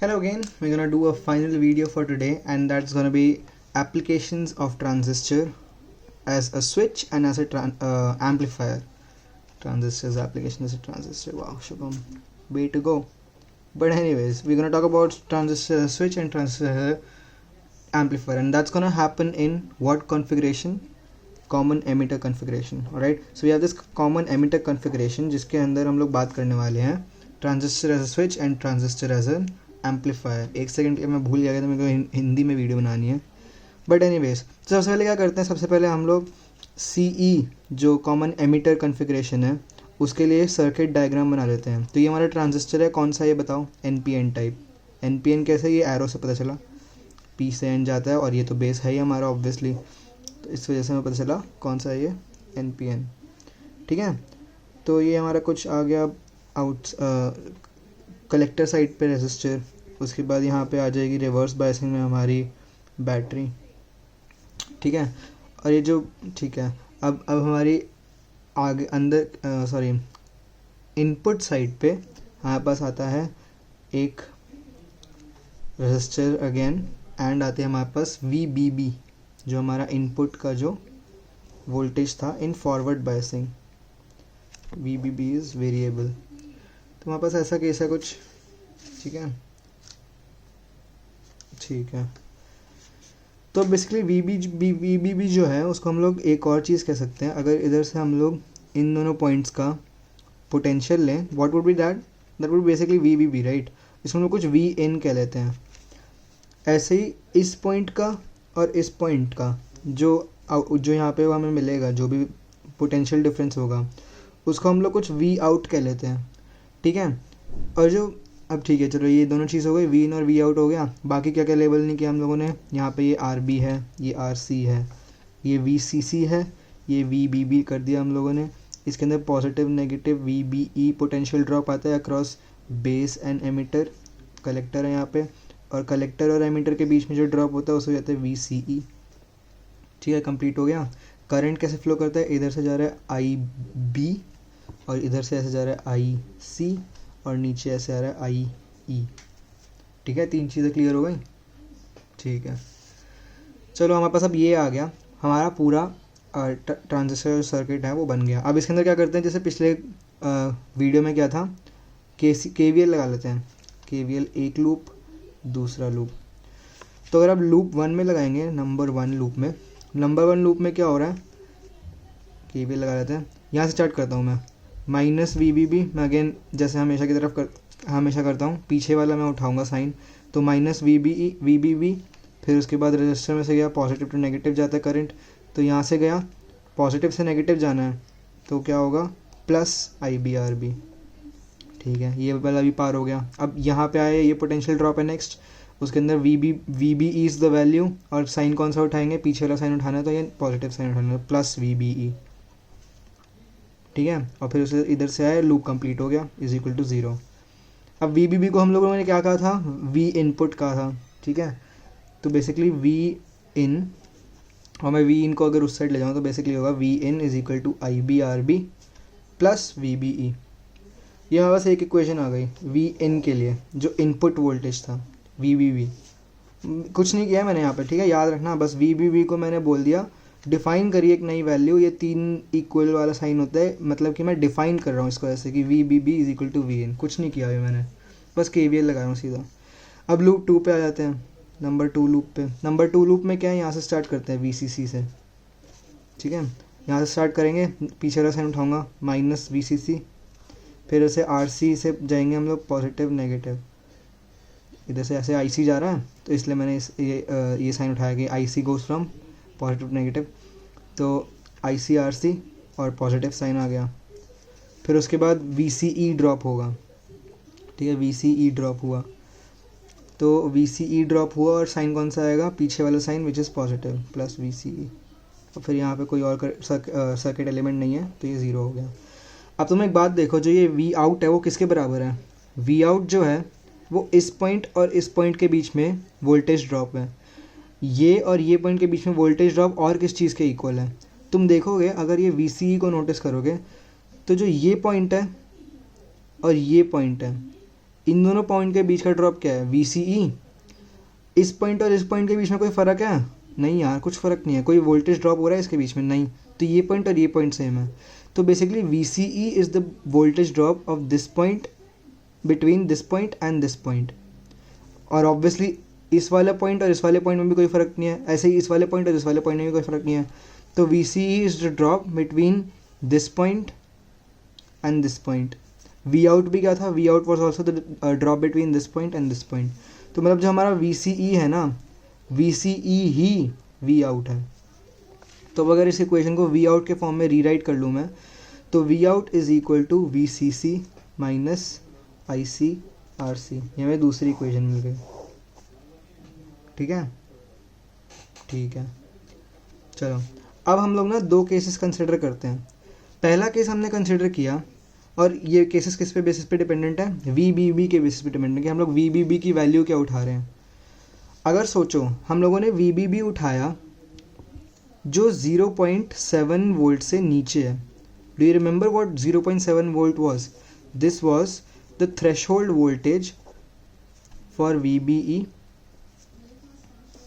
Hello again, we're gonna do a final video for today, and that's gonna be applications of transistor as a switch and as a amplifier. Transistors application as a transistor. Wow, Shubham, way to go. But anyways, we're gonna talk about transistor as a switch and transistor as a amplifier, and that's gonna happen in what configuration? Common emitter configuration. Alright, so we have this common emitter configuration जिसके अंदर हम लोग बात करने वाले हैं transistor as a switch and transistor as an amplifier. एक second मैं भूल गया था, मेरे को हिंदी में वीडियो बनानी है। बट एनीवेज, तो सबसे पहले क्या करते हैं, सबसे पहले हम लोग CE जो कॉमन एमिटर कॉन्फ़िगरेशन है उसके लिए सर्किट डायग्राम बना लेते हैं। तो ये हमारा ट्रांजिस्टर है, कौन सा ये बताओ? NPN type. NPN कैसे? ये एरो से पता चला, P से N जाता है और ये तो बेस है ही हमारा ऑब्वियसली, तो इस वजह से हमें पता चला कौन सा है ये NPN। ठीक है, तो ये हमारा कुछ आ गया आउट कलेक्टर साइड पे रेजिस्टर। उसके बाद यहाँ पे आ जाएगी रिवर्स बायसिंग में हमारी बैटरी। ठीक है, और ये जो ठीक है, अब हमारी आगे अंदर इनपुट साइड पे हमारे पास आता है एक रेजिस्टर अगेन, एंड आते हैं हमारे पास VBB जो हमारा इनपुट का जो वोल्टेज था in forward biasing. VBB is variable. तो हमारे पास ऐसा केस है कुछ। ठीक है, ठीक है, तो बेसिकली VBB जो है उसको हम लोग एक और चीज़ कह सकते हैं। अगर इधर से हम लोग इन दोनों पॉइंट्स का पोटेंशियल लें, what would be that would basically VBB, right. इसको हम लोग कुछ VN कह लेते हैं। ऐसे ही इस पॉइंट का और इस पॉइंट का जो यहाँ पे हमें मिलेगा, जो भी पोटेंशियल डिफरेंस होगा उसको हम लोग कुछ V आउट कह लेते हैं। ठीक है, और जो अब ठीक है, चलो ये दोनों चीज़ हो गई, V इन और V आउट हो गया। बाकी क्या क्या लेबल नहीं किया हम लोगों ने? यहाँ पे ये RB है, ये RC है, ये VCC है, ये VBB कर दिया हम लोगों ने। इसके अंदर positive negative VBE potential drop आता है across base and emitter. Collector है यहाँ पे, और कलेक्टर और एमिटर के बीच में जो ड्रॉप होता है उसे कहते हैं VCE। ठीक है, कंप्लीट हो गया। करंट कैसे फ्लो करता है? इधर से जा रहा है IB और इधर से ऐसे जा रहा है IC और नीचे ऐसे आ रहा है IE। ठीक है, तीन चीज़ें क्लियर हो गई। ठीक है, चलो हमारे पास अब ये आ गया, हमारा पूरा ट्रांजिस्टर सर्किट है वो बन गया। अब इसके अंदर क्या करते हैं, जैसे पिछले वीडियो में क्या था, KVL लगा लेते हैं। KVL एक लूप, दूसरा लूप। तो अगर आप लूप 1 में लगाएंगे, नंबर 1 लूप में क्या हो रहा है, KVL लगा लेते हैं। यहाँ से स्टार्ट करता हूँ मैं, -VBB। मैं अगेन जैसे हमेशा की तरफ हमेशा करता हूँ, पीछे वाला मैं उठाऊंगा साइन, तो -VBB। फिर उसके बाद रजिस्टर में से गया, पॉजिटिव टू नेगेटिव जाता है करंट, तो यहाँ से गया पॉजिटिव से नेगेटिव जाना है, तो क्या होगा? +IBRB। ठीक है, ये वाला भी पार हो गया। अब यहाँ पे आया, ये पोटेंशियल ड्रॉप है नेक्स्ट, उसके अंदर VBE इज़ द वैल्यू, और साइन कौन सा उठाएंगे? पीछे वाला साइन उठाना है, तो ये पॉजिटिव साइन उठाना है, +VBE। ठीक है, और फिर उसे इधर से आया, लूप कंप्लीट हो गया, = 0। अब VBB को हम लोगों ने क्या कहा था? V इनपुट कहा था। ठीक है, तो बेसिकली V इन, और मैं V इन को अगर उस साइड ले जाऊँ तो बेसिकली होगा V in = IBRB + VBE। ये हमारे पास एक इक्वेशन आ गई V in के लिए, जो इनपुट वोल्टेज था VBB। कुछ नहीं किया मैंने यहाँ पे, ठीक है, याद रखना, बस VBB को मैंने बोल दिया डिफ़ाइन करिए एक नई वैल्यू। ये 3 इक्वल वाला साइन होता है, मतलब कि मैं डिफ़ाइन कर रहा हूँ इसको ऐसे कि VBB = VN। कुछ नहीं किया है मैंने, बस KVL लगा रहा हूँ सीधा। अब लूप 2 पे आ जाते हैं, नंबर 2 लूप पे। नंबर 2 लूप में क्या है, यहाँ से स्टार्ट करते हैं VCC से। ठीक है, यहाँ से स्टार्ट करेंगे, पीछे वाला साइन उठाऊँगा, -VCC। फिर ऐसे RC से जाएंगे हम लोग, पॉजिटिव नेगेटिव। इधर से ऐसे IC जा रहा है, तो इसलिए मैंने ये साइन उठाया कि IC goes from positive negative, तो ICRC और पॉजिटिव साइन आ गया। फिर उसके बाद VCE ड्रॉप होगा। ठीक है, VCE ड्रॉप हुआ, तो VCE ड्रॉप हुआ और साइन कौन सा आएगा? पीछे वाला sign which is positive, +VCE। और फिर यहाँ पे कोई और सर्किट एलिमेंट नहीं है, तो ये 0 हो गया। अब तुम एक बात देखो, जो ये V आउट है वो किसके बराबर है? V आउट जो है वो इस पॉइंट और इस पॉइंट के बीच में वोल्टेज ड्रॉप है। ये और ये पॉइंट के बीच में वोल्टेज ड्रॉप और किस चीज़ के इक्वल है? तुम देखोगे, अगर ये VCE को नोटिस करोगे, तो जो ये पॉइंट है और ये पॉइंट है, इन दोनों पॉइंट के बीच का ड्रॉप क्या है, वी सी ई। इस पॉइंट और इस पॉइंट के बीच में कोई फ़र्क है, नहीं यार कुछ फ़र्क नहीं है, कोई वोल्टेज ड्रॉप हो रहा है इसके बीच में, नहीं। तो ये पॉइंट और ये पॉइंट सेम है। तो basically V C E is the voltage drop of this point between this point and this point. और ऑब्वियसली इस वाले पॉइंट और इस वाले पॉइंट में भी कोई फ़र्क नहीं है, ऐसे ही इस वाले पॉइंट और इस वाले पॉइंट में भी कोई फ़र्क नहीं है। तो V C E is the drop between this point and this point. V out भी क्या था, V out was also the drop between this point and this point. तो मतलब जो हमारा वी सी ई है ना, वी सी ई ही वी आउट है। तो अब अगर इस इक्वेशन को वी आउट के फॉर्म में रीराइट कर लूँ मैं, तो V out is equal to V C C minus I C R C. ये हमें दूसरी इक्वेशन मिल गई। ठीक है, ठीक है। चलो अब हम लोग ना दो केसेस कंसिडर करते हैं। पहला केस हमने कंसिडर किया, और ये केसेस किस पे बेसिस पे डिपेंडेंट है, वी बी बी के बेसिस पे डिपेंडेंट है कि हम लोग वी बी बी की वैल्यू क्या उठा रहे हैं। अगर सोचो हम लोगों ने वी बी बी उठाया जो 0.7 वोल्ट से नीचे है। Do you remember what 0.7 volt was? This was the threshold voltage for V B E.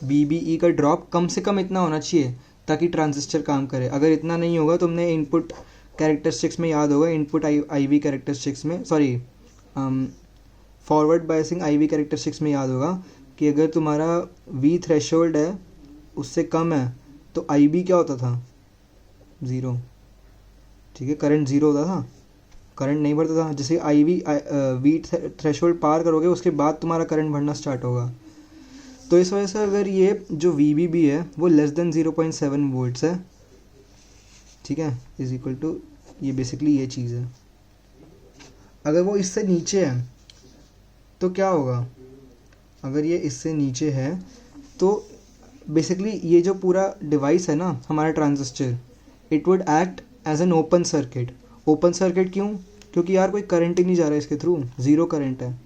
V B E का ड्रॉप कम से कम इतना होना चाहिए ताकि ट्रांजिस्टर काम करे। अगर इतना नहीं होगा, तुमने इनपुट कैरेक्टरिस्टिक्स में याद होगा, इनपुट आई वी कैरेक्टरिस्टिक्स में, sorry forward biasing I V characteristics में याद होगा कि अगर तुम्हारा वी थ्रेशोल्ड है उससे कम है तो आई बी क्या होता था, ज़ीरो। ठीक है, करंट ज़ीरो होता था, करंट नहीं बढ़ता था। जैसे आई वी थ्रेशोल्ड पार करोगे उसके बाद तुम्हारा करंट बढ़ना स्टार्ट होगा। तो इस वजह से अगर ये जो वी बी बी है वो लेस देन 0.7 वोल्ट्स है, ठीक है, इज इक्वल टू ये बेसिकली ये चीज़ है। अगर वो इससे नीचे है तो क्या होगा, अगर ये इससे नीचे है तो बेसिकली ये जो पूरा डिवाइस है ना हमारा transistor, it would act as an open circuit. Open circuit क्यों, क्योंकि यार कोई करंट ही नहीं जा रहा है इसके थ्रू, ज़ीरो करंट है,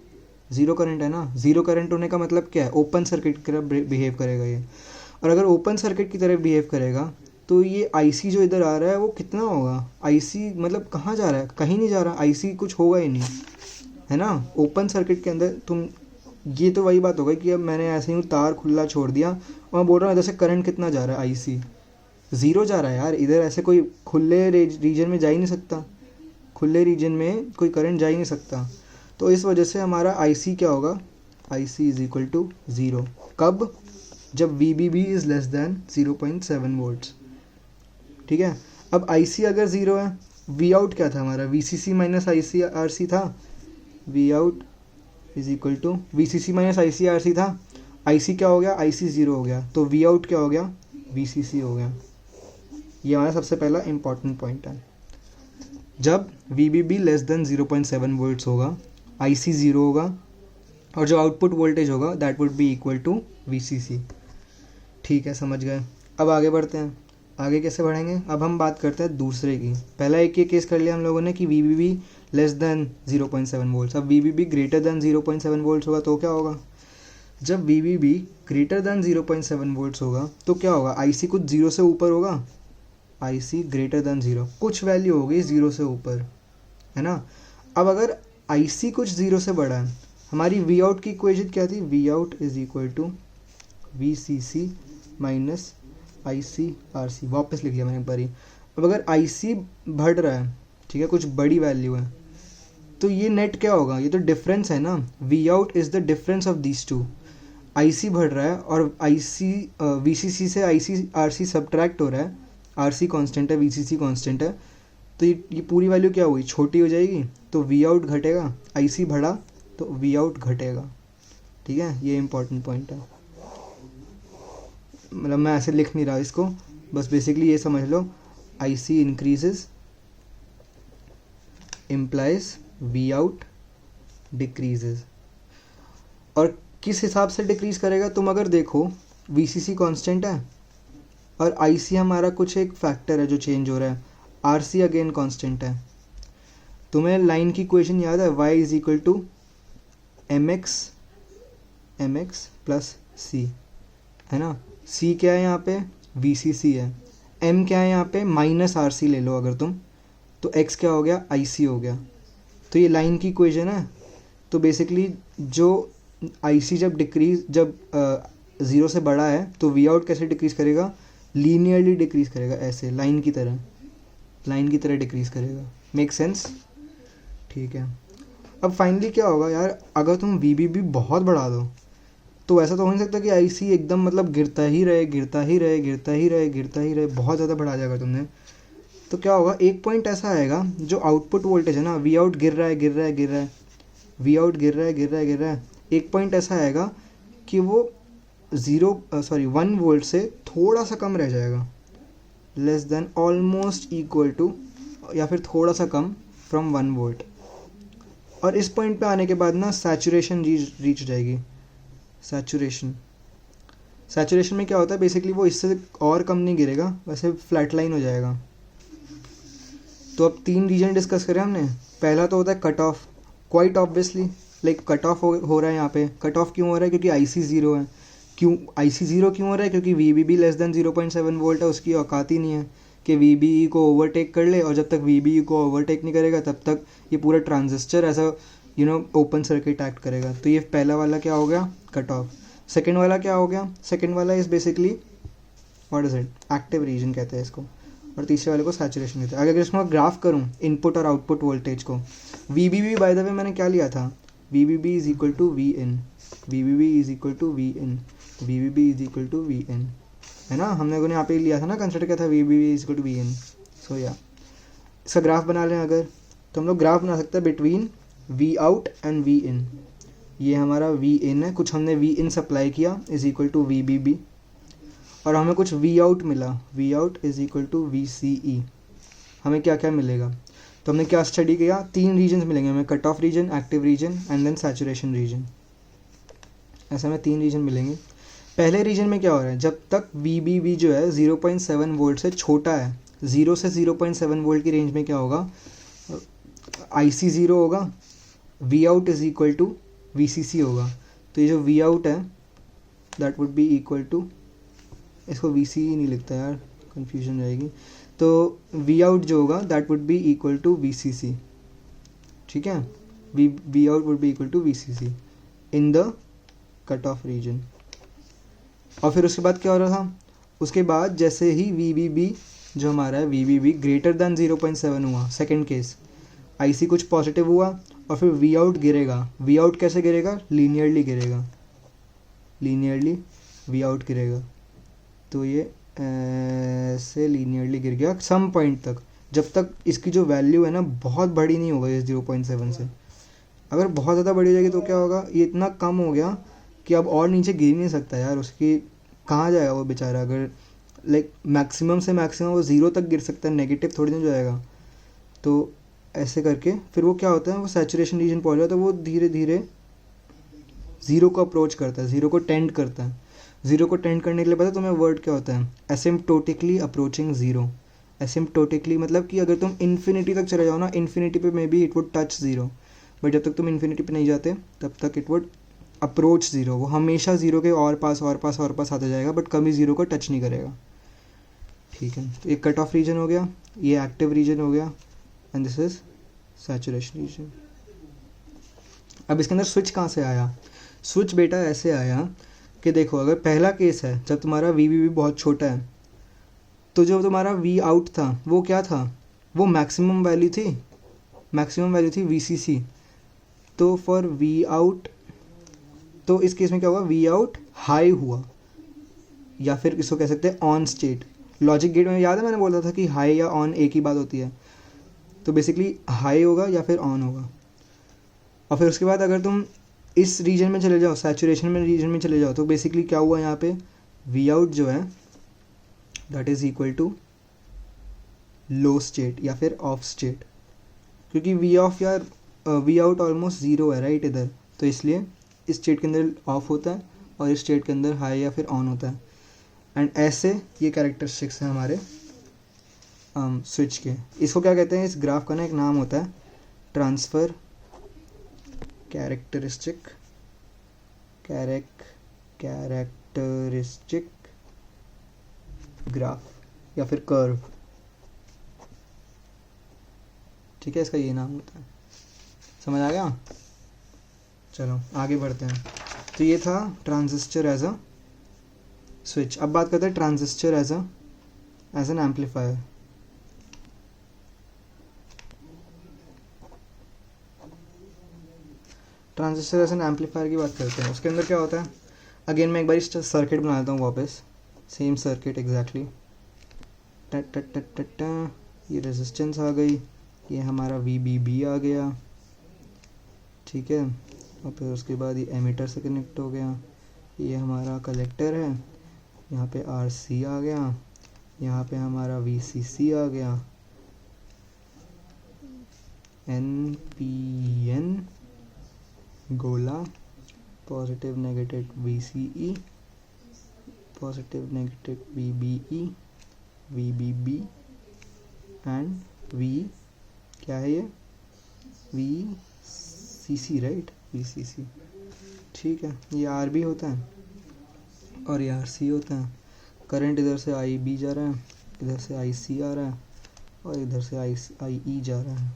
ज़ीरो करंट है ना। ज़ीरो करंट होने का मतलब क्या है, ओपन सर्किट की तरह बिहेव करेगा ये। और अगर ओपन सर्किट की तरह बिहेव करेगा तो ये आईसी जो इधर आ रहा है वो कितना होगा, आईसी मतलब कहाँ जा रहा है, कहीं नहीं जा रहा, आईसी कुछ होगा ही नहीं, है ना। ओपन सर्किट के अंदर तुम, ये तो वही बात हो गई कि अब मैंने ऐसे ही तार खुला छोड़ दिया और मैं बोल रहा हूँ इधर से करंट कितना जा रहा है, आईसी ज़ीरो जा रहा है यार। इधर ऐसे कोई खुले रीजन में जा ही नहीं सकता, खुले रीजन में कोई करंट जा ही नहीं सकता। तो इस वजह से हमारा आईसी क्या होगा, IC is equal to zero. कब, जब V B B is less than 0.7 volts. ठीक है, अब आईसी अगर ज़ीरो है, वी आउट क्या था हमारा, V C C minus I C R C था। V out is equal to V C C minus I C R C था। आईसी क्या हो गया, आईसी ज़ीरो हो गया, तो वी आउट क्या हो गया, वी सी सी हो गया। ये हमारा सबसे पहला इंपॉर्टेंट पॉइंट है। जब V B B less than 0.7 volts होगा, आईसी ज़ीरो होगा, और जो आउटपुट वोल्टेज होगा that would be equal to V C C. ठीक है, समझ गए। अब आगे बढ़ते हैं। आगे कैसे बढ़ेंगे, अब हम बात करते हैं दूसरे की। पहला एक ये केस कर लिया हम लोगों ने कि V B B less than 0.7 volts. अब V B B greater than 0.7 volts होगा तो क्या होगा, जब V B B greater than 0.7 volts होगा तो क्या होगा, आईसी कुछ ज़ीरो से ऊपर होगा, आईसी ग्रेटर देन ज़ीरो, कुछ वैल्यू होगी ज़ीरो से ऊपर, है ना। अब अगर आईसी कुछ ज़ीरो से बड़ा है, हमारी वी आउट की इक्वेशन क्या थी, V out is equal to V C C minus I C R C. वापस लिख लिया मैंने एक बारी। अब अगर आई सी बढ़ रहा है, ठीक है, कुछ बड़ी वैल्यू है, तो ये नेट क्या होगा, ये तो डिफरेंस है ना। V out is the difference of these two. I C बढ़ रहा है और आई सी वी सी सी से आई सी आर सी सब्ट्रैक्ट हो रहा है, आर सी कॉन्स्टेंट है, वी सी सी कॉन्स्टेंट है, तो ये पूरी वैल्यू क्या हुई, छोटी हो जाएगी, तो वी आउट घटेगा, आई सी बढ़ा तो वी आउट घटेगा। ठीक है, ये इंपॉर्टेंट पॉइंट है। मतलब मैं ऐसे लिख नहीं रहा इसको, बस बेसिकली ये समझ लो, I C increases implies V out decreases. और किस हिसाब से डिक्रीज करेगा, तुम अगर देखो वी सी सी कॉन्स्टेंट है और आई सी हमारा कुछ एक फैक्टर है जो चेंज हो रहा है, आर सी अगेन कॉन्स्टेंट है। तुम्हें लाइन की इक्वेशन याद है, y is equal to M X plus C, है ना। c क्या है यहाँ पे, वी सी सी है। m क्या है यहाँ पे, माइनस आर सी ले लो अगर तुम, तो x क्या हो गया, आई सी हो गया। तो ये लाइन की इक्वेशन है। तो बेसिकली जो IC जब डिक्रीज जब 0 से बड़ा है तो वी आउट कैसे डिक्रीज करेगा, लीनियरली डिक्रीज करेगा, ऐसे लाइन की तरह डिक्रीज करेगा। Make sense? ठीक है। अब फाइनली क्या होगा यार, अगर तुम VBB बहुत बढ़ा दो तो ऐसा तो हो नहीं सकता कि IC एकदम मतलब गिरता ही रहे, बहुत ज़्यादा बढ़ा जाएगा तुमने। तो क्या होगा, एक पॉइंट ऐसा आएगा जो आउटपुट वोल्टेज है ना, वी आउट गिर रहा है, वी आउट गिर रहा है, एक पॉइंट ऐसा आएगा कि वो 1 वोल्ट से थोड़ा सा कम रह जाएगा, less than almost equal to या फिर थोड़ा सा कम फ्रॉम 1 वोल्ट। और इस पॉइंट पे आने के बाद ना सैचुरेशन रीच हो जाएगी। सैचुरेशन में क्या होता है, बेसिकली वो इससे और कम नहीं गिरेगा, वैसे फ्लैट लाइन हो जाएगा। तो अब 3 रीजन डिस्कस करें हमने। पहला तो होता है cut off, quite obviously like cut off हो रहा है यहाँ पे। कट ऑफ क्यों हो रहा है, क्योंकि IC 0 है। क्यों IC 0 क्यों हो रहा है, क्योंकि VBB लेस देन 0.7 वोल्ट है, उसकी औकात ही नहीं है कि VBE को ओवरटेक कर ले, और जब तक VBE को ओवरटेक नहीं करेगा तब तक ये पूरा ट्रांजिस्टर ऐसा ओपन सर्किट एक्ट करेगा। तो ये पहला वाला क्या हो गया, कट ऑफ। सेकेंड वाला क्या हो गया, सेकेंड वाला is basically what is it, active region कहते हैं इसको, और तीसरे वाले को सैचुरेशन कहते हैं। अगर इसमें ग्राफ करूँ इनपुट और आउटपुट वोल्टेज को, VBB बाय द वे मैंने क्या लिया था, VBB is equal to Vin, है ना, हम लोगों ने यहाँ पे लिया था ना, कंसिडर किया था VBB is equal to Vin। So या इसका ग्राफ बना लें अगर, तो हम लोग ग्राफ बना सकते हैं between V out and Vin। ये हमारा Vin है, कुछ हमने Vin सप्लाई किया इज इक्वल टू VBB, और हमें कुछ V आउट मिला, V out is equal to VCE। हमें क्या क्या मिलेगा, तो हमने क्या स्टडी किया, 3 रीजन्स मिलेंगे हमें, cut off region, active region and then saturation region. ऐसे हमें 3 रीजन मिलेंगे। पहले रीजन में क्या हो रहा है, जब तक VBB जो है 0.7 वोल्ट से छोटा है, 0 से 0.7 वोल्ट की रेंज में क्या होगा, IC 0 होगा, V out is equal to VCC होगा। तो ये जो V आउट है that would be equal to, इसको VCE नहीं लिखता यार, कन्फ्यूजन रहेगी, तो V आउट जो होगा that would be equal to VCC। ठीक है, V out would be equal to VCC in the cut off region. और फिर उसके बाद क्या हो रहा था, उसके बाद जैसे ही VBB जो हमारा है, VBB ग्रेटर दैन 0.7 हुआ, सेकेंड केस, IC कुछ पॉजिटिव हुआ, और फिर V आउट गिरेगा। V आउट कैसे गिरेगा, लीनियरली गिरेगा, V आउट गिरेगा। तो ये ऐसे लीनियरली गिर गया सम पॉइंट तक, जब तक इसकी जो वैल्यू है ना बहुत बड़ी नहीं होगा इस 0.7 से। अगर बहुत ज़्यादा बड़ी हो जाएगी तो क्या होगा, ये इतना कम हो गया कि अब और नीचे गिर नहीं सकता यार, उसकी कहाँ जाएगा वो बेचारा। अगर लाइक मैक्सिमम से मैक्सिमम वो 0 तक गिर सकता है, नेगेटिव थोड़ी ना जाएगा। तो ऐसे करके फिर वो क्या होता है, वो सैचुरेशन रीजन पहुँच जाता है, तो वो धीरे धीरे 0 को अप्रोच करता है, 0 को टेंड करता है। 0 को टेंड करने के लिए पता है तुम्हें वर्ड क्या होता है, एसिम्प्टोटिकली अप्रोचिंग 0। एसिम्प्टोटिकली मतलब कि अगर तुम इन्फिनिटी तक चले जाओ ना, इन्फिनिटी पे may be it would touch 0, but जब तक तुम इन्फिनिटी पे नहीं जाते तब तक इट वुड अप्रोच 0। वो हमेशा 0 के और पास आता जाएगा, बट कभी 0 को टच नहीं करेगा। ठीक है, तो एक कट ऑफ रीजन हो गया, ये एक्टिव रीजन हो गया, and this is saturation region. अब इसके अंदर स्विच कहाँ से आया, स्विच बेटा ऐसे आया कि देखो, अगर पहला केस है जब तुम्हारा VBB बहुत छोटा है, तो जो तुम्हारा V आउट था वो क्या था, वो मैक्सिमम वैल्यू थी VCC। तो फॉर V आउट, तो इस केस में क्या हुआ, V आउट हाई हुआ, या फिर इसको कह सकते हैं ऑन स्टेट। लॉजिक गेट में याद है मैंने बोला था कि हाई या ऑन एक ही बात होती है, तो बेसिकली हाई होगा या फिर ऑन होगा। और फिर उसके बाद अगर तुम इस रीजन में चले जाओ, सैचुरेशन में रीजन में चले जाओ, तो बेसिकली क्या हुआ यहाँ पे, V आउट जो है that is equal to low state या फिर ऑफ स्टेट, क्योंकि V आउट ऑलमोस्ट 0 है राइट इधर, तो इसलिए इस स्टेट के अंदर ऑफ होता है और इस स्टेट के अंदर हाई या फिर ऑन होता है। एंड ऐसे ये कैरेक्टरिस्टिक्स हैं हमारे स्विच के। इसको क्या कहते हैं, इस ग्राफ का ना एक नाम होता है ट्रांसफ़र कैरेक्टरिस्टिक ग्राफ या फिर कर्व। ठीक है, इसका ये नाम होता है। समझ आ गया? चलो आगे बढ़ते हैं। तो ये था ट्रांजिस्टर एज अ स्विच। अब बात करते हैं transistor as an amplifier. Transistor as an amplifier की बात करते हैं। उसके अंदर क्या होता है, अगेन मैं एक बार सर्किट बना देता हूँ वापस, सेम सर्किट एग्जैक्टली। ये रेजिस्टेंस आ गई, ये हमारा VBB आ गया, ठीक है। और फिर उसके बाद ये एमीटर से कनेक्ट हो गया, ये हमारा कलेक्टर है, यहाँ पे RC आ गया, यहाँ पे हमारा VCC आ गया, NPN गोला, positive negative VCE, positive negative VBE, VBB and V क्या है ये VCC, राइट, VCC, ठीक है। ये RB होता है और ये RC होता है। करंट इधर से IB जा रहा है, इधर से IC आ रहा है और इधर से IE जा रहा है,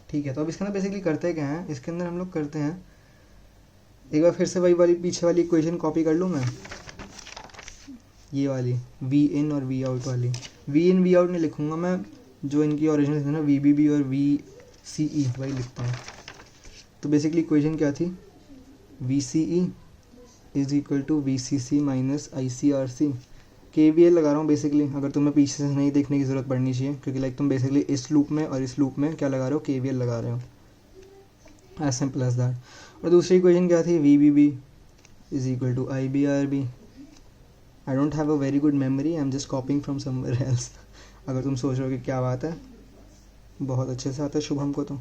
ठीक है। तो अब इसके अंदर बेसिकली करते क्या हैं, इसके अंदर हम लोग करते हैं, एक बार फिर से वही वाली पीछे वाली इक्वेशन कॉपी कर लूँ मैं, ये वाली V in और V out वाली। V in V out नहीं लिखूँगा मैं, जो इनकी ओरिजिनल है ना VBB और VCE वही लिखता हूँ। तो बेसिकली इक्वेशन क्या थी, VCE is equal to VCC minus ICRC। KVL लगा रहा हूँ बेसिकली, अगर तुम्हें पीछे से नहीं देखने की ज़रूरत पड़नी चाहिए, क्योंकि लाइक तुम बेसिकली इस लूप में और इस लूप में क्या लगा रहे हो, KVL लगा रहे हो, एज सिंपल एज दैट। और दूसरी इक्वेशन क्या थी, VBB is equal to IBRB। I don't have a very good memory, I am just copying from somewhere else. अगर तुम सोच रहे हो कि क्या बात है, बहुत अच्छे से आता है शुभम को, तो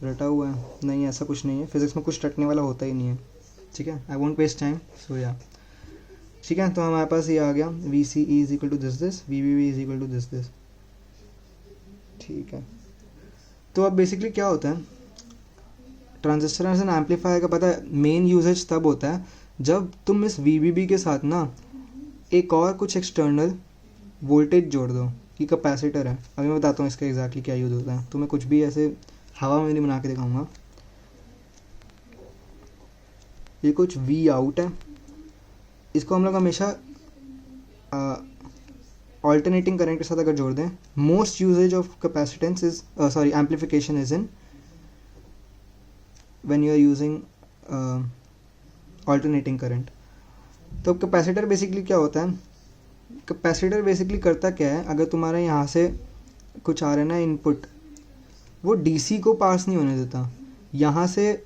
रटा हुआ है, नहीं ऐसा कुछ नहीं है, फिजिक्स में कुछ रटने वाला होता ही नहीं है, ठीक है। आई वोंट वेस्ट टाइम, सो या, ठीक है। तो हमारे पास ये आ गया VCE is equal to this, VBB is equal to this, ठीक है। तो अब बेसिकली क्या होता है, ट्रांजिस्टर एज एन एम्पलीफायर का पता है मेन यूजेज तब होता है जब तुम इस VBB के साथ ना एक और कुछ एक्सटर्नल वोल्टेज जोड़ दो, कि कैपेसिटर है। अभी मैं बताता हूँ इसका एग्जैक्टली क्या यूज़ होता है, तो मैं कुछ भी ऐसे हवा में नहीं बना के दिखाऊंगा। ये कुछ V आउट है, इसको हम लोग हमेशा ऑल्टरनेटिंग करंट के साथ अगर जोड़ दें, most usages of capacitance is sorry amplification is in when you are using alternating current. तो कैपेसिटर बेसिकली क्या होता है, कैपेसिटर बेसिकली करता क्या है, अगर तुम्हारे यहाँ से कुछ आ रहा है ना इनपुट, वो DC को पास नहीं होने देता। यहाँ से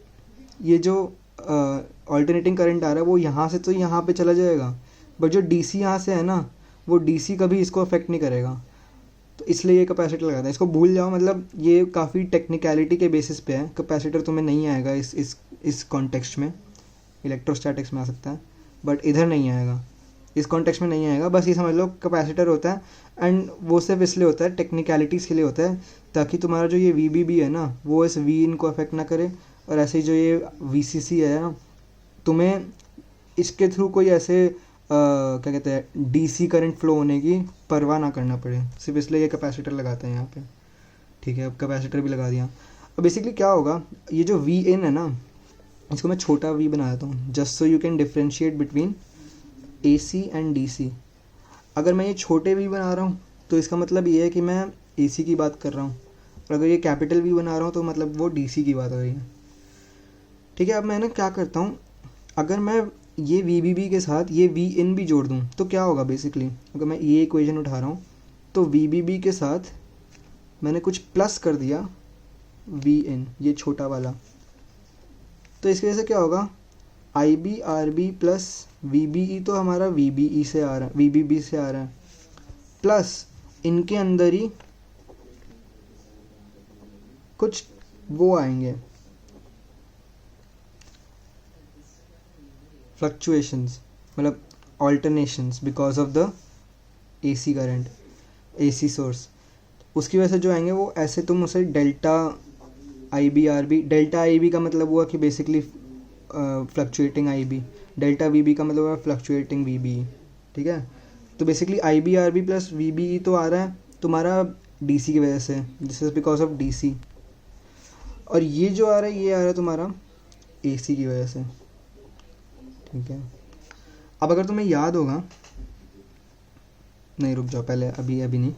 ये जो ऑल्टरनेटिंग करंट आ रहा है वो यहाँ से तो यहाँ पे चला जाएगा, बट जो DC यहाँ से है ना, वो DC कभी इसको अफेक्ट नहीं करेगा। तो इसलिए ये कैपेसिटर लगाता है। इसको भूल जाओ, मतलब ये काफ़ी टेक्निकलिटी के बेसिस पे है। कैपेसिटर तुम्हें नहीं आएगा इस कॉन्टेक्स्ट में, इलेक्ट्रोस्टैटिक्स में आ सकता है, बट इधर नहीं आएगा, इस कॉन्टेक्स्ट में नहीं आएगा। बस ये समझ लो कैपेसिटर होता है, एंड वो सिर्फ इसलिए होता है, टेक्निकलिटीज़ के लिए होता है, ताकि तुम्हारा जो ये VBB है ना, वो इस Vin को अफेक्ट ना करे, और ऐसे ही जो ये VCC है ना, तुम्हें इसके थ्रू कोई ऐसे क्या कहते हैं DC करंट फ्लो होने की परवाह ना करना पड़े, सिर्फ इसलिए ये कैपेसिटर लगाते हैं यहाँ पे, ठीक है। अब कैपेसिटर भी लगा दिया। अब बेसिकली क्या होगा, ये जो Vin है ना, इसको मैं छोटा V बना देता हूँ, just so you can differentiate between AC and DC। अगर मैं ये छोटे V बना रहा हूँ तो इसका मतलब ये है कि मैं AC की बात कर रहा हूँ, और अगर ये कैपिटल V बना रहा हूँ तो मतलब वो DC की बात हो रही है, ठीक है। अब मैं ना क्या करता हूँ, अगर मैं ये VBB के साथ ये Vin भी जोड़ दूँ तो क्या होगा, बेसिकली अगर मैं ये इक्वेशन उठा रहा हूँ तो VBB के साथ मैंने कुछ प्लस कर दिया Vin, ये छोटा वाला, तो इसकी वजह से क्या होगा, IBRB प्लस VBE तो हमारा VBE से आ रहा है, VBB से आ रहा है, प्लस इनके अंदर ही कुछ वो आएंगे फ्लक्चुएशंस, मतलब alternations because of the AC current, AC source, उसकी वजह से जो आएंगे वो ऐसे तुम उसे डेल्टा IBRB, डेल्टा IB का मतलब हुआ कि basically fluctuating IB, delta VB का मतलब हुआ फ्लक्चुएटिंग VBE, ठीक है। तो बेसिकली IBRB प्लस VBE तो आ रहा है तुम्हारा DC की वजह से, this is because of DC, और ये जो आ रहा है ये आ रहा है तुम्हारा AC की वजह से, ठीक है। अब अगर तुम्हें याद होगा, नहीं रुक जाओ पहले, अभी नहीं,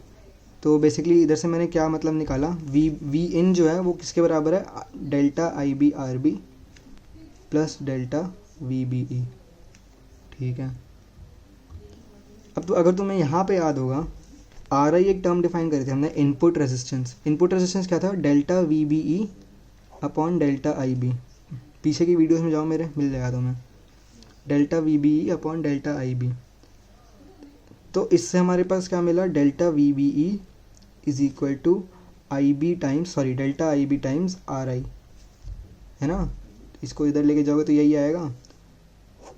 तो बेसिकली इधर से मैंने क्या मतलब निकाला, वी इन जो है वो किसके बराबर है, delta IB RB plus delta VBE, ठीक है। अब तो अगर तुम्हें यहाँ पे याद होगा, RI एक टर्म डिफाइन करी थी हमने, इनपुट रेजिस्टेंस। इनपुट रेजिस्टेंस क्या था, delta VBE upon delta IB। पीछे की वीडियोस में जाओ मेरे, मिल जाएगा तुम्हें, delta VBE upon delta IB। तो इससे हमारे पास क्या मिला, delta VBE is equal to delta IB times RI, है ना। इसको इधर लेके जाओगे तो यही आएगा,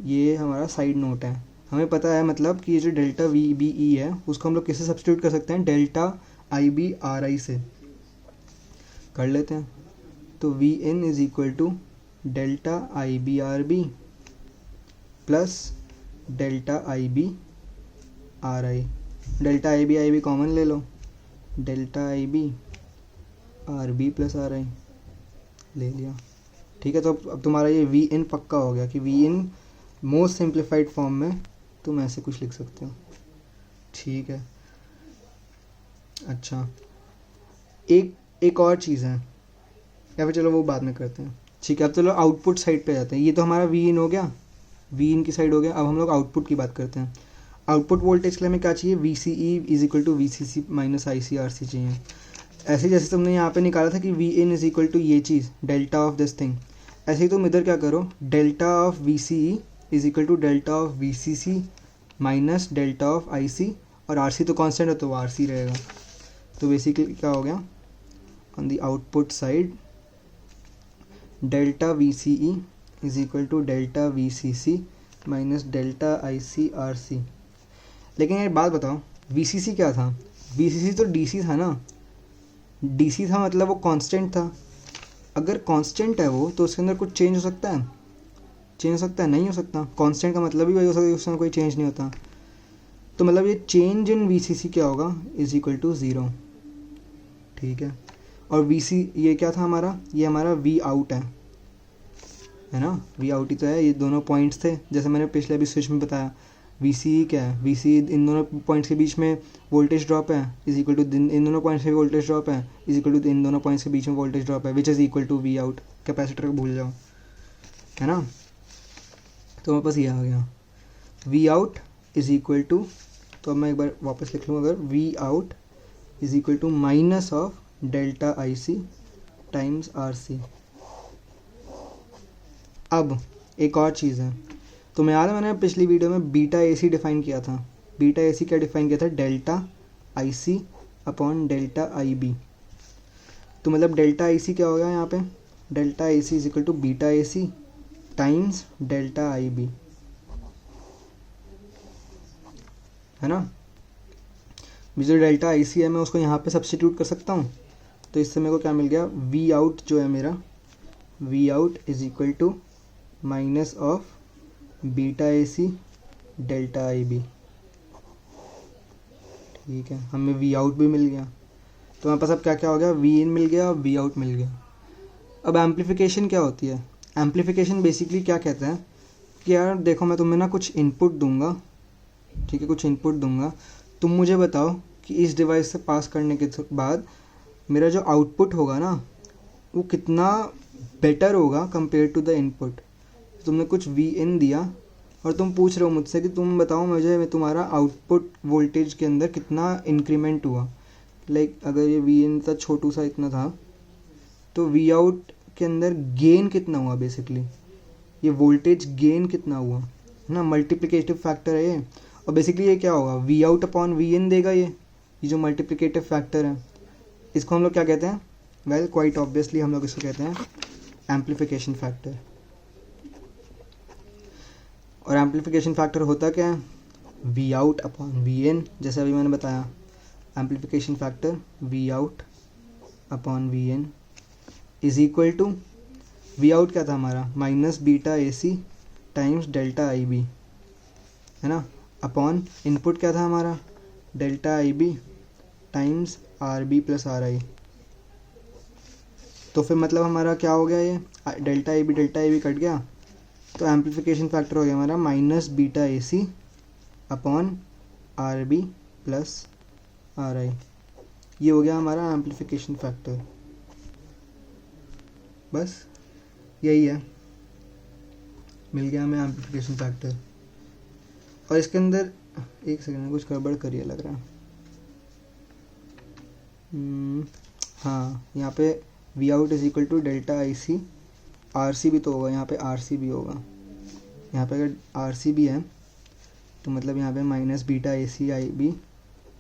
ये हमारा साइड नोट है। हमें पता है मतलब कि ये जो डेल्टा VBE है उसको हम लोग किससे सब्स्टिट्यूट कर सकते हैं, डेल्टा IB RI से कर लेते हैं। तो VN इज equal to delta IB RB plus delta IB RI। Delta IB common ले लो, delta IB RB plus RI ले लिया, ठीक है। तो अब तुम्हारा ये VN पक्का हो गया कि VN मोस्ट सिंप्लीफाइड फॉर्म में तुम ऐसे कुछ लिख सकते हो, ठीक है। अच्छा, एक और चीज़ है, या फिर चलो वो बाद में करते हैं, ठीक है। अब चलो आउटपुट साइड पे जाते हैं। ये तो हमारा VIN हो गया, VIN की साइड हो गया। अब हम लोग आउटपुट की बात करते हैं। आउटपुट वोल्टेज के लिए हमें क्या चाहिए, VCE is equal to VCC minus ICRC चाहिए। ऐसे जैसे तुमने यहाँ पे निकाला था कि VIN इज इक्वल टू ये चीज़, डेल्टा ऑफ दिस थिंग, ऐसे ही तुम इधर क्या करो, delta of VCE is equal to delta of VCC minus delta of IC, और RC तो कांस्टेंट है तो वो RC रहेगा। तो बेसिकली क्या हो गया, on the output side delta VCE is equal to delta VCC minus delta ICRC। लेकिन एक बात बताओ, VCC क्या था, VCC तो DC था ना, DC था मतलब वो कांस्टेंट था। अगर कांस्टेंट है वो तो उसके अंदर कुछ चेंज हो सकता है, चेंज हो सकता है, नहीं हो सकता। कांस्टेंट का मतलब ही वही हो सकता है, उसमें कोई चेंज नहीं होता। तो मतलब ये चेंज इन VCC क्या होगा, इज इक्वल टू 0, ठीक है। और VC ये क्या था हमारा, ये हमारा V आउट है ना, V आउट ही तो है। ये दोनों पॉइंट्स थे, जैसे मैंने पिछले अभी स्विच में बताया। VCE क्या है, VCE इन दोनों पॉइंट्स के बीच में वोल्टेज ड्रॉप है, इज इक्वल टू इन दोनों पॉइंट्स में वोल्टेज ड्रॉप है, इज इक्वल टू इन दोनों पॉइंट्स के बीच में वोल्टेज ड्रॉप है, which is equal to V out. Capacitor को भूल जाओ, है ना। तो मेरे पास ये आ गया, V out is equal to, तो अब मैं एक बार वापस लिख लूँ, अगर V out is equal to minus of delta IC times RC। अब एक और चीज़ है, तो मैं याद है मैंने पिछली वीडियो में बीटा AC डिफाइन किया था। बीटा AC क्या डिफाइन किया था, delta IC upon delta IB। तो मतलब डेल्टा IC क्या हो गया यहाँ पे, delta IC is equal to beta AC times delta IB, है ना। जो डेल्टा IC है मैं उसको यहाँ पे सब्स्टिट्यूट कर सकता हूँ। तो इससे मेरे को क्या मिल गया, V आउट जो है मेरा, V out is equal to minus of beta AC delta IB, ठीक है। हमें V आउट भी मिल गया। तो हमारे पास अब क्या क्या हो गया, V इन मिल गया और V आउट मिल गया। अब एम्पलीफिकेशन क्या होती है, एम्पलीफिकेशन बेसिकली क्या कहते हैं कि यार देखो मैं तुम्हें ना कुछ इनपुट दूंगा, ठीक है, कुछ इनपुट दूंगा, तुम मुझे बताओ कि इस डिवाइस से पास करने के बाद मेरा जो आउटपुट होगा ना वो कितना बेटर होगा कंपेयर टू द इनपुट। तुमने कुछ VIN दिया और तुम पूछ रहे हो मुझसे कि तुम बताओ मुझे तुम्हारा आउटपुट वोल्टेज के अंदर कितना इंक्रीमेंट हुआ। लाइक अगर ये VIN था छोटू सा इतना था, तो V आउट के अंदर गेन कितना हुआ, बेसिकली ये वोल्टेज गेन कितना हुआ, है ना। मल्टीप्लिकेटिव फैक्टर है ये, और बेसिकली ये क्या होगा, V आउट अपॉन VIN देगा ये जो मल्टीप्लिकेटिव फैक्टर है। इसको हम लोग क्या कहते हैं, वेल क्वाइट ऑब्वियसली हम लोग इसको कहते हैं एम्पलीफिकेशन फैक्टर। और एम्पलीफिकेशन फैक्टर होता क्या है, V आउट अपॉन VIN, जैसे अभी मैंने बताया amplification factor V out upon VIN is equal to, V out क्या था हमारा, minus beta AC times delta IB, है ना, अपॉन इनपुट क्या था हमारा, delta IB times RB plus RI। तो फिर मतलब हमारा क्या हो गया, ये डेल्टा ए बी कट गया, तो एम्पलीफिकेशन फैक्टर हो गया हमारा minus beta A C upon R B plus R I. ये हो गया हमारा एम्पलीफिकेशन फैक्टर। बस यही है, मिल गया हमें एम्पलीफिकेशन फैक्टर। और इसके अंदर एक सेकंड में कुछ गड़बड़ करिए लग रहा है। हाँ, यहाँ पे V out is equal to delta I C, R C भी तो होगा, यहाँ पे आर सी भी होगा। यहाँ पे अगर आर सी भी है तो मतलब यहाँ पे minus beta A C I B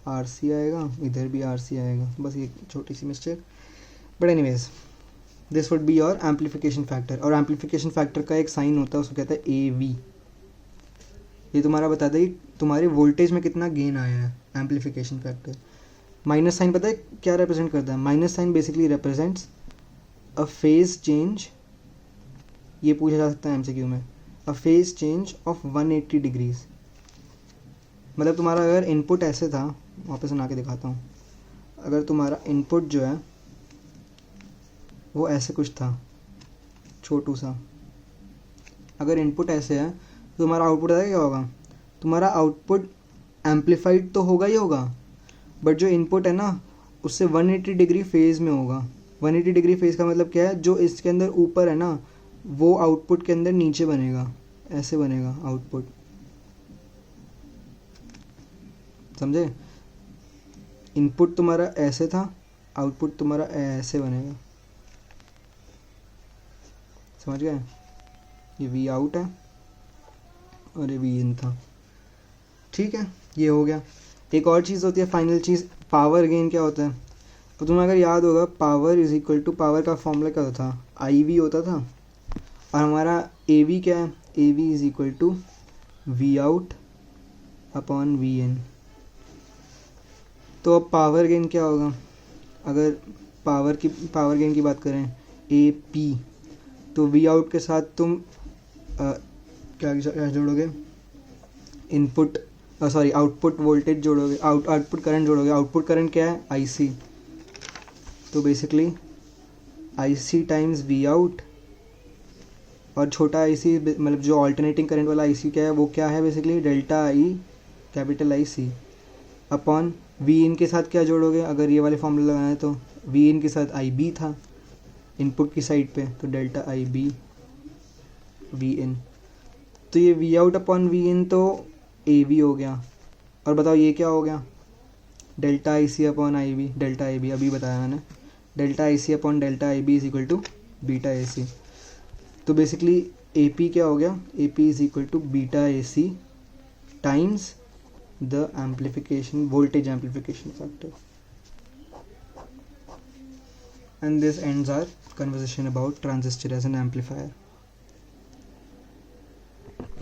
R C आएगा, इधर भी आर सी आएगा। बस ये छोटी सी mistake, but anyways this would be your amplification factor. और एम्पलीफिकेशन फैक्टर का एक साइन होता है, उसको कहता है ए वी। ये तुम्हारा बताता है कि तुम्हारे वोल्टेज में कितना गेन आया है, एम्पलीफिकेशन फैक्टर। माइनस साइन पता है क्या रिप्रेजेंट करता है? Minus sign basically represents a phase change. ये पूछा जा सकता है एमसीक्यू में, a phase change of 180 degrees. मतलब तुम्हारा अगर इनपुट ऐसे था, वापस बना के दिखाता हूँ, अगर तुम्हारा इनपुट जो है वो ऐसे कुछ था छोटू सा, अगर इनपुट ऐसे है तो तुम्हारा आउटपुट क्या होगा? तुम्हारा आउटपुट एम्पलीफाइड तो होगा ही होगा, बट जो इनपुट है ना उससे 180 डिग्री फेज में होगा। 180 डिग्री फेज का मतलब क्या है? जो इसके अंदर ऊपर है ना वो आउटपुट के अंदर नीचे बनेगा, ऐसे बनेगा आउटपुट, समझे? इनपुट तुम्हारा ऐसे था, आउटपुट तुम्हारा ऐसे बनेगा, समझ गए? ये वी आउट है और ये वी इन था, ठीक है, ये हो गया। एक और चीज़ होती है फाइनल चीज़, पावर गेन क्या होता है? तो तुम्हें अगर याद होगा power is equal to, power का फॉर्मूला क्या होता था? आई वी होता था। और हमारा ए वी क्या है? A V is equal to V out upon V in. तो अब पावर गेन क्या होगा? अगर पावर गेन की बात करें ए पी, तो वी आउट के साथ तुम क्या जोड़ोगे? इनपुट सॉरी आउटपुट वोल्टेज जोड़ोगे, आउटपुट करंट जोड़ोगे। आउटपुट करंट क्या है? I C. तो basically I C times V out, और छोटा आई सी मतलब जो ऑल्टरनेटिंग करंट वाला आई सी क्या है? वो क्या है basically? Delta I capital I C upon V in के साथ क्या जोड़ोगे? अगर ये वाले फॉर्मूला लगाना है तो वी इन के साथ आई बी था इनपुट की साइड पे, तो delta I B we in. तो ये we out upon V in तो ए वी हो गया। और बताओ ये क्या हो गया? Delta I C upon I B, delta I B अभी बताया मैंने, delta I C upon delta I B is equal to beta A C. तो बेसिकली ए पी क्या हो गया? A P is equal to beta A C times the amplification voltage amplification factor. And this ends our conversation about transistor as an amplifier.